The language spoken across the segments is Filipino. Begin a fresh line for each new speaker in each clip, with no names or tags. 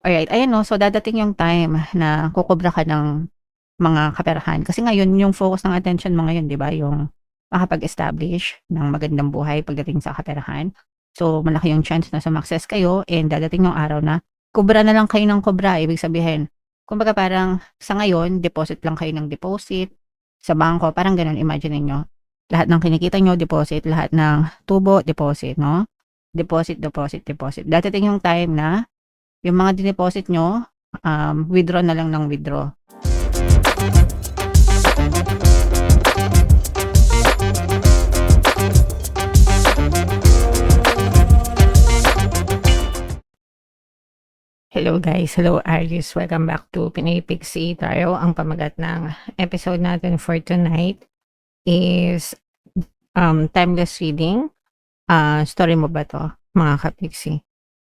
Alright, ayan 'no, so dadating yung time na kukubra ka ng mga kaperahan. Kasi ngayon yung focus ng attention mo ngayon 'di ba, yung makapag-establish ng magandang buhay pagdating sa kaperahan. So malaki yung chance na sumakses kayo and dadating yung araw na kubra na lang kayo ng kubra. Ibig sabihin, kumbaga parang sa ngayon deposit lang kayo ng deposit sa bangko, parang gano'n. Imagine ninyo, lahat ng kinikita niyo deposit, lahat ng tubo deposit 'no, deposit, deposit, deposit. Dadating yung time na yung mga dineposit niyo, withdraw na lang ng withdraw. Hello guys, hello Aries, welcome back to Pinoy Pixie Tarot. Ang pamagat ng episode natin for tonight is timeless reading. Story mo ba 'to, mga ka-Pixie?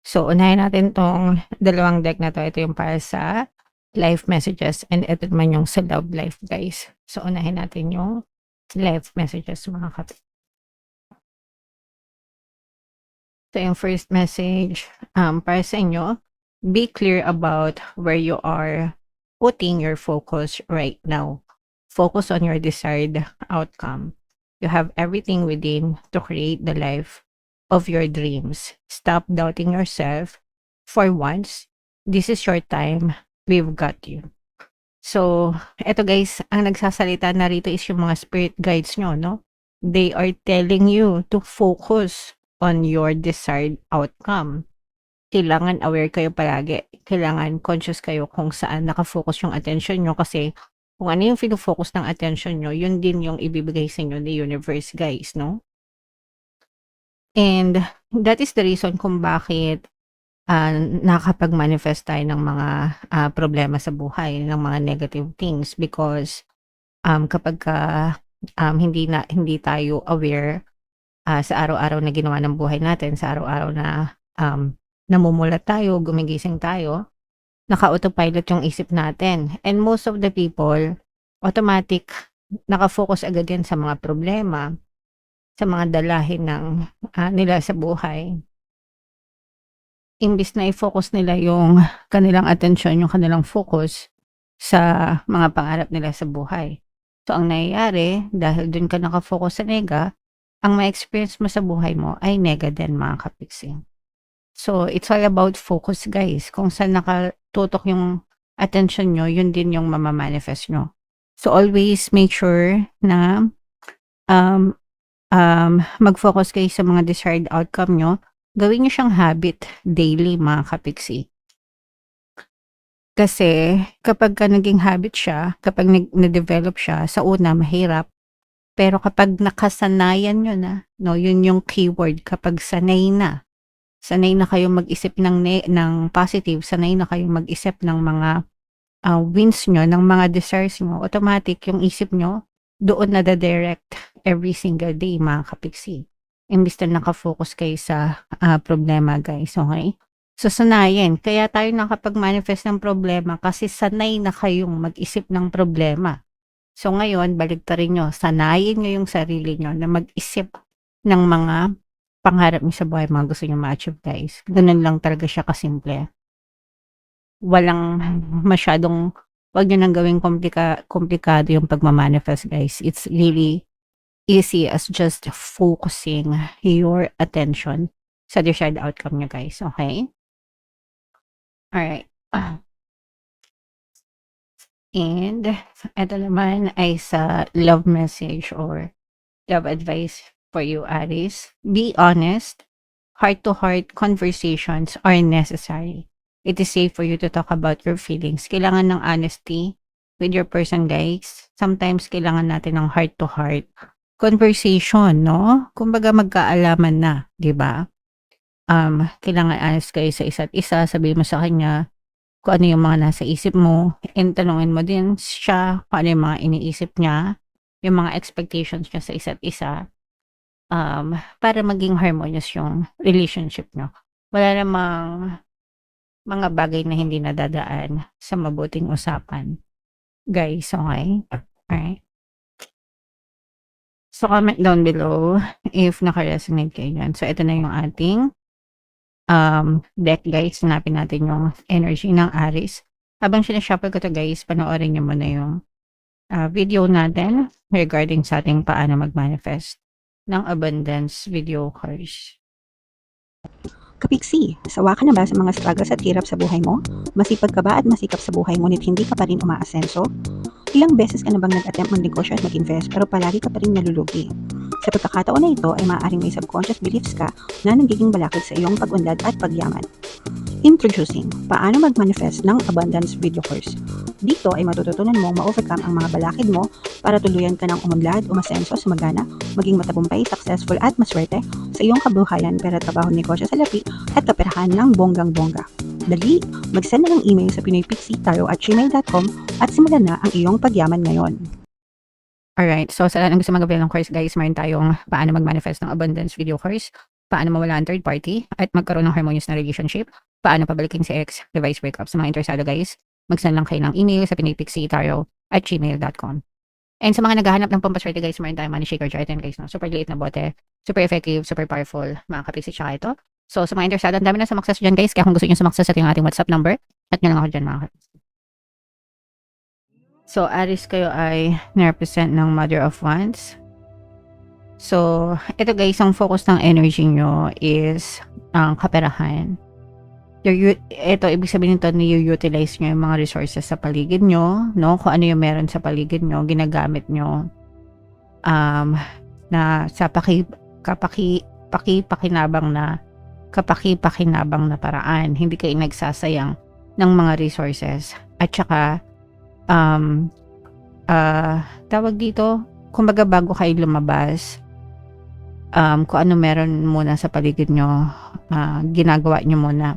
So unahin natin 'tong dalawang deck na 'to. Ito yung para sa life messages and ito naman yung sa love life, guys. So unahin natin yung life messages, mga ka-Pixie. So yung first message, para sa inyo, be clear about where you are putting your focus right now. Focus on your desired outcome. You have everything within to create the life of your dreams. Stop doubting yourself. For once, this is your time. We've got you. So, eto guys, ang nagsasalita na rito is yung mga spirit guides nyo, no? They are telling you to focus on your desired outcome. Kailangan aware kayo palagi. Kailangan conscious kayo kung saan nakafocus yung attention nyo kasi kung ano yung fino-focus ng attention nyo, yun din yung ibibigay sa inyo ni universe, guys, no? And that is the reason kung bakit nakakapag-manifest tayo ng mga problema sa buhay, ng mga negative things because kapagka hindi tayo aware sa araw-araw na ginawa ng buhay natin, sa araw-araw na namumulat tayo, gumigising tayo, naka-autopilot yung isip natin. And most of the people, automatic, naka-focus agad yan sa mga problema, sa mga dalahin ng nila sa buhay. Imbis na i-focus nila yung kanilang atensyon, yung kanilang focus sa mga pangarap nila sa buhay. So, ang nangyayari, dahil dun ka naka-focus sa nega, ang ma-experience mo sa buhay mo ay nega din, mga ka-Pixie. So, it's all about focus, guys. Kung saan nakatutok yung attention nyo, yun din yung mamamanifest nyo. So, always make sure na mag-focus kayo sa mga desired outcome nyo. Gawin nyo siyang habit daily, mga ka-Pixie. Kasi kapag ka naging habit siya, kapag na-develop siya, sa una mahirap. Pero kapag nakasanayan nyo na, no, yun yung keyword, kapag sanay na kayong mag-isip ng positive, sanay na kayong mag-isip ng mga wins nyo, ng mga desires nyo, automatic yung isip nyo, doon na direct every single day, mga ka-Pixie. Imbis na nakafocus kayo sa problema, guys, okay? So, sanayin. Kaya tayo nakapag-manifest ng problema kasi sanay na kayong mag-isip ng problema. So, ngayon, baligtarin nyo. Sanayin nyo yung sarili nyo na mag-isip ng mga pangarap nyo sa buhay, mga gusto nyo ma-achieve, guys. Ganun lang talaga siya kasimple. Walang masyadong, wag nyo nang gawing komplikado yung pagmamanifest, guys. It's really easy as just focusing your attention sa desired outcome nyo, guys. Okay? Alright. And ito naman ay sa love message or love advice for you, Aries. Be honest. Heart-to-heart conversations are necessary. It is safe for you to talk about your feelings. Kailangan ng honesty with your person, guys. Sometimes kailangan natin ng heart-to-heart conversation, no? Kumbaga magkaalaman na, 'di ba? Kailangan honest kayo sa isa't isa. Sabihin mo sa kanya kung ano yung mga nasa isip mo, and tanungin mo din siya kung ano yung mga iniisip niya, yung mga expectations niya sa isa't isa, para maging harmonious yung relationship niyo. Wala namang mga bagay na hindi nadadaan sa mabuting usapan, guys, okay? Alright. So, comment down below if naka-resonate kayo dyan. So, ito na yung ating deck guys, hanapin natin yung energy ng Aries. Habang sinashuffle ko to guys, panoorin niyo muna yung video natin regarding sa ating paano mag-manifest ng abundance video course.
Kapiksi, sawa ka na ba sa mga struggles at hirap sa buhay mo? Masipag ka ba at masikap sa buhay ngunit hindi ka pa rin umaasenso? Ilang beses ka na bang nag-attempt magnegosyo at mag-invest pero palagi ka pa rin nalulugi? Sa pagkakataon na ito ay maaaring may subconscious beliefs ka na nagiging balakid sa iyong pag-unlad at pagyaman. Introducing, paano mag-manifest ng abundance video course. Dito ay matututunan mong ma-overcome ang mga balakid mo para tuluyan ka ng umunlad, umasenso, sumagana, maging matagumpay, successful at maswerte sa iyong kabuhayan, pera, trabaho, negosyo sa lapi at kaperahan ng bonggang-bongga. Dali, mag-send na ng email sa pinoypixie@gmail.com at simulan na ang iyong pagyaman ngayon.
Alright, so sa lahat ng gusto mag-avail ng course guys, mayroon tayong paano mag-manifest ng abundance video course, paano mawala ang third party, at magkaroon ng harmonious na relationship, paano pabalikin si ex, device breakup. Sa mga interesado guys, mag-send lang kayo ng email sa pinoypixie@gmail.com. And sa mga naghahanap ng pampaswerte guys, mayroon tayong money shaker jar 10 guys, no? Super liit na bote, super effective, super powerful, mga kapixie tsaka ito. So sa mga interesado, ang dami na sumakses dyan guys, kaya kung gusto nyo sumakses, ito yung ating WhatsApp number, at nyo lang ako dyan mga kapixie. So, Aries kayo ay na-represent ng Mother of Wands. So, ito guys, ang focus ng energy nyo is ang kaperahan. Ito, ibig sabihin nito, ni-utilize nyo yung mga resources sa paligid nyo, no? Kung ano yung meron sa paligid nyo, ginagamit nyo na sa pakipakinabang na paraan. Hindi kayo nagsasayang ng mga resources. At saka, tawag dito, kumbaga bago kayo lumabas, kung ano meron muna sa paligid nyo, ginagawa nyo muna,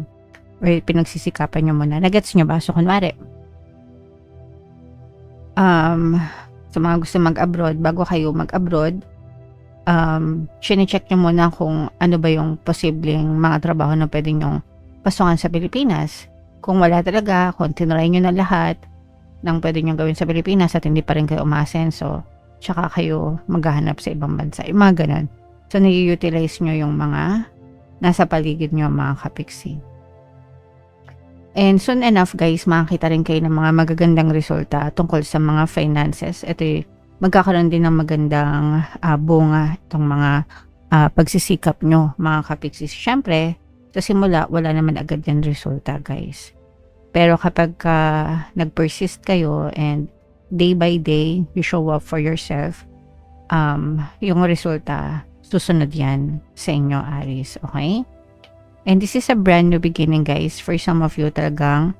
or pinagsisikapan nyo muna. Nagets nyo ba? So, kunwari, sa mga gusto mag-abroad, bago kayo mag-abroad, chine-check nyo muna kung ano ba yung posibleng mga trabaho na pwede nyong pasungan sa Pilipinas. Kung wala talaga, kung tinry nyo na lahat ng pwede nyo gawin sa Pilipinas at hindi pa rin kayo umaasenso, tsaka kayo maghahanap sa ibang bansa. Yung mga ganun. So, nai-utilize nyo yung mga nasa paligid nyo, mga kapixie. And soon enough, guys, makakita rin kayo ng mga magagandang resulta tungkol sa mga finances. Ito magkakaroon din ng magandang bunga itong mga pagsisikap nyo, mga kapixie. Siyempre, sa simula, wala naman agad yung resulta, guys. Pero kapag nag-persist kayo and day by day, you show up for yourself, yung resulta, susunod yan sa inyo, Aries. Okay? And this is a brand new beginning, guys. For some of you, talagang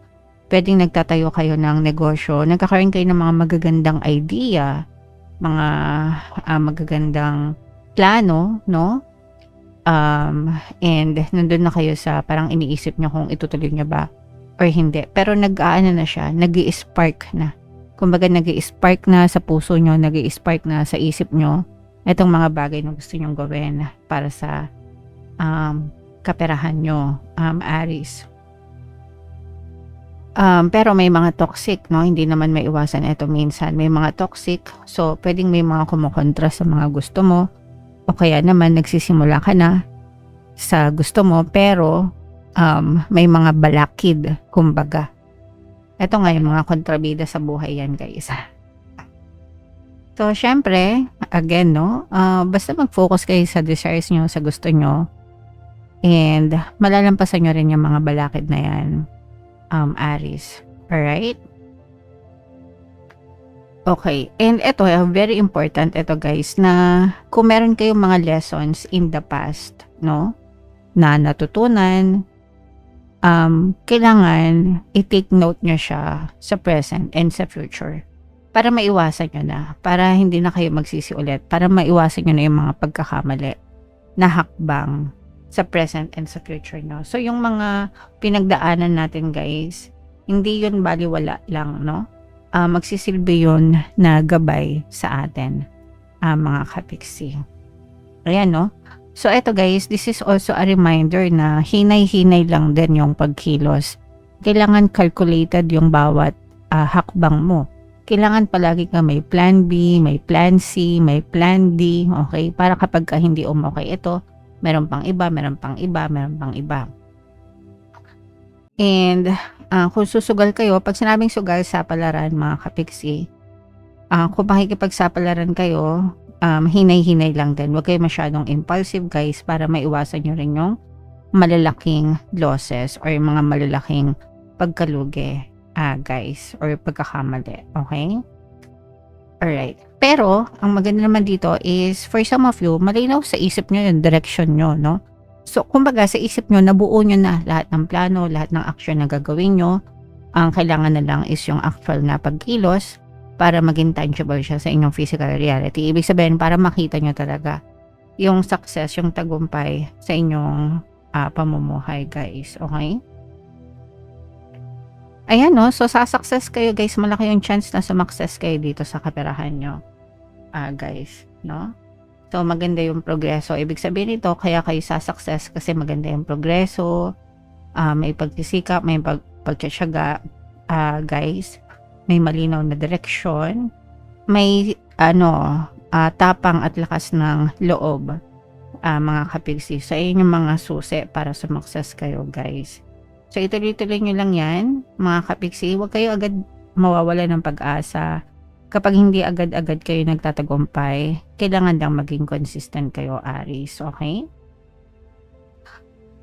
pwedeng nagtatayo kayo ng negosyo. Nagkakaroon kayo ng mga magagandang idea, mga magagandang plano, no? And nandun na kayo sa parang iniisip nyo kung itutuloy nyo ba or hindi. Pero nag-aano na siya, nag-i-spark na. Kumbaga nag-i-spark na sa puso nyo, nag-i-spark na sa isip nyo itong mga bagay na gusto nyong gawin para sa kaperahan nyo, Aries. Pero may mga toxic, no? Hindi naman may iwasan ito minsan. May mga toxic, so pwedeng may mga kumukontra sa mga gusto mo, o kaya naman nagsisimula ka na sa gusto mo, pero may mga balakid, kumbaga. Ito nga yung mga kontrabida sa buhay yan, guys. So, syempre, again, no, basta mag-focus kayo sa desires nyo, sa gusto nyo, and malalampasan nyo rin yung mga balakid na yan, Aries. Alright? Okay, and ito, very important ito, guys, na kung meron kayong mga lessons in the past, no, na natutunan, kailangan i-take note nyo siya sa present and sa future para maiwasan nyo na, para hindi na kayo magsisi ulit, para maiwasan nyo na yung mga pagkakamali na hakbang sa present and sa future nyo. So, yung mga pinagdaanan natin, guys, hindi yun baliwala lang, no? Magsisilbi yun na gabay sa atin, mga kapixie. Ayan, no? So, eto guys, this is also a reminder na hinay-hinay lang din yung pagkilos. Kailangan calculated yung bawat hakbang mo. Kailangan palagi ka may plan B, may plan C, may plan D, okay? Para kapag hindi okay ito, meron pang iba, meron pang iba, meron pang iba. And kung susugal kayo, pag sinabing sugal, sapalaran mga kapiksi, kung makikipagsapalaran kayo, hinay-hinay lang din. Huwag kayo masyadong impulsive guys para maiwasan nyo rin yung malalaking losses or yung mga malalaking pagkalugi guys or pagkakamali. Okay? Alright. Pero, ang maganda naman dito is, for some of you, malinaw sa isip nyo yung direction nyo, no? So, kumbaga, sa isip nyo, nabuo nyo na lahat ng plano, lahat ng action na gagawin nyo. Ang kailangan na lang is yung actual na pagkilos para maging tangible siya sa inyong physical reality. Ibig sabihin, para makita nyo talaga yung success, yung tagumpay sa inyong pamumuhay, guys. Okay? Ayan, no? So, sa success kayo, guys, malaki yung chance na sumakses kayo dito sa kaperahan nyo. Guys, no? So, maganda yung progreso. Ibig sabihin nito, kaya kayo sa success kasi maganda yung progreso, may pagsisikap, may pagtsatsaga, guys, may malinaw na direksyon, may tapang at lakas ng loob, mga kapigsi. So, ayun yung mga susi para sumakses kayo, guys. So, ituloy-tuloy nyo lang yan, mga kapigsi. Huwag kayo agad mawawala ng pag-asa. Kapag hindi agad-agad kayo nagtatagumpay, kailangan lang maging consistent kayo, Aries. Okay?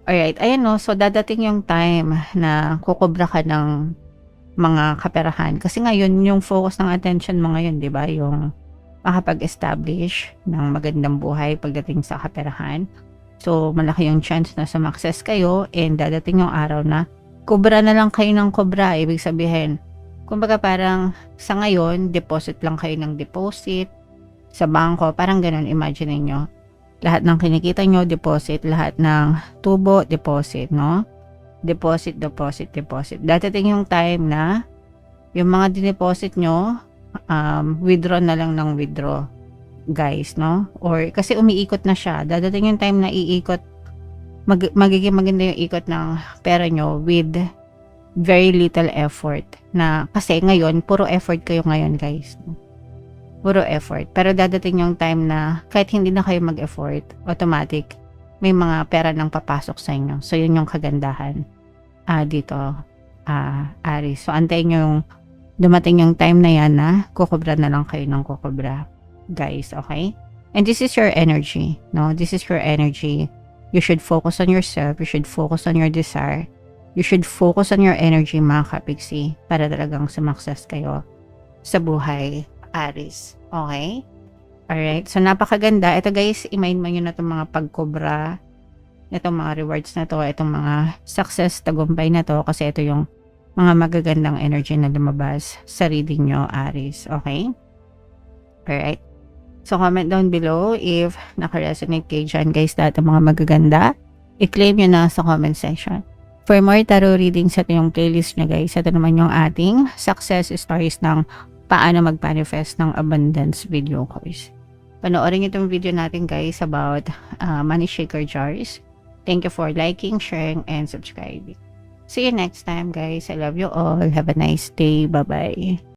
Alright, ayan no. So, dadating yung time na kukubra ka ng mga kaperahan. Kasi ngayon, yung focus ng attention mo ngayon, di ba? Yung makapag-establish ng magandang buhay pagdating sa kaperahan. So, malaki yung chance na sumakses kayo and dadating yung araw na kubra na lang kayo ng kubra. Ibig sabihin, kumbaga parang sa ngayon, deposit lang kayo ng deposit sa bangko. Parang ganun, imagine niyo. Lahat ng kinikita nyo, deposit. Lahat ng tubo, deposit, no? Deposit, deposit, deposit. Dadating yung time na yung mga dineposit nyo, withdraw na lang ng withdraw, guys, no? Or kasi umiikot na siya. Dadating yung time na iikot, magiging maganda yung ikot ng pera nyo with very little effort. Na kasi ngayon, puro effort kayo ngayon, guys. Puro effort. Pero dadating yung time na kahit hindi na kayo mag-effort, automatic, may mga pera nang papasok sa inyo. So, yun yung kagandahan dito, Aries. So, antayin nyo yung dumating yung time na yan na kukubra na lang kayo ng kukubra, guys. Okay? And this is your energy, no? This is your energy. You should focus on yourself. You should focus on your desire. You should focus on your energy, mga kapigsi, para talagang sumakses kayo sa buhay, Aries. Okay? Alright. So, napakaganda. Ito, guys, i-mind mo nyo na itong mga pagkobra, itong mga rewards na to, itong mga success, tagumpay na to, kasi ito yung mga magagandang energy na lumabas sa reading nyo, Aries. Okay? Alright. So, comment down below if naka-resonate kayo dyan, guys, lahat ng mga magaganda. I-claim nyo na sa comment section. For more tarot readings, ito yung playlist nyo, guys. Ito naman yung ating success stories ng paano mag-manifest ng abundance video course. Panoorin itong video natin, guys, about money shaker jars. Thank you for liking, sharing, and subscribing. See you next time, guys. I love you all. Have a nice day. Bye-bye.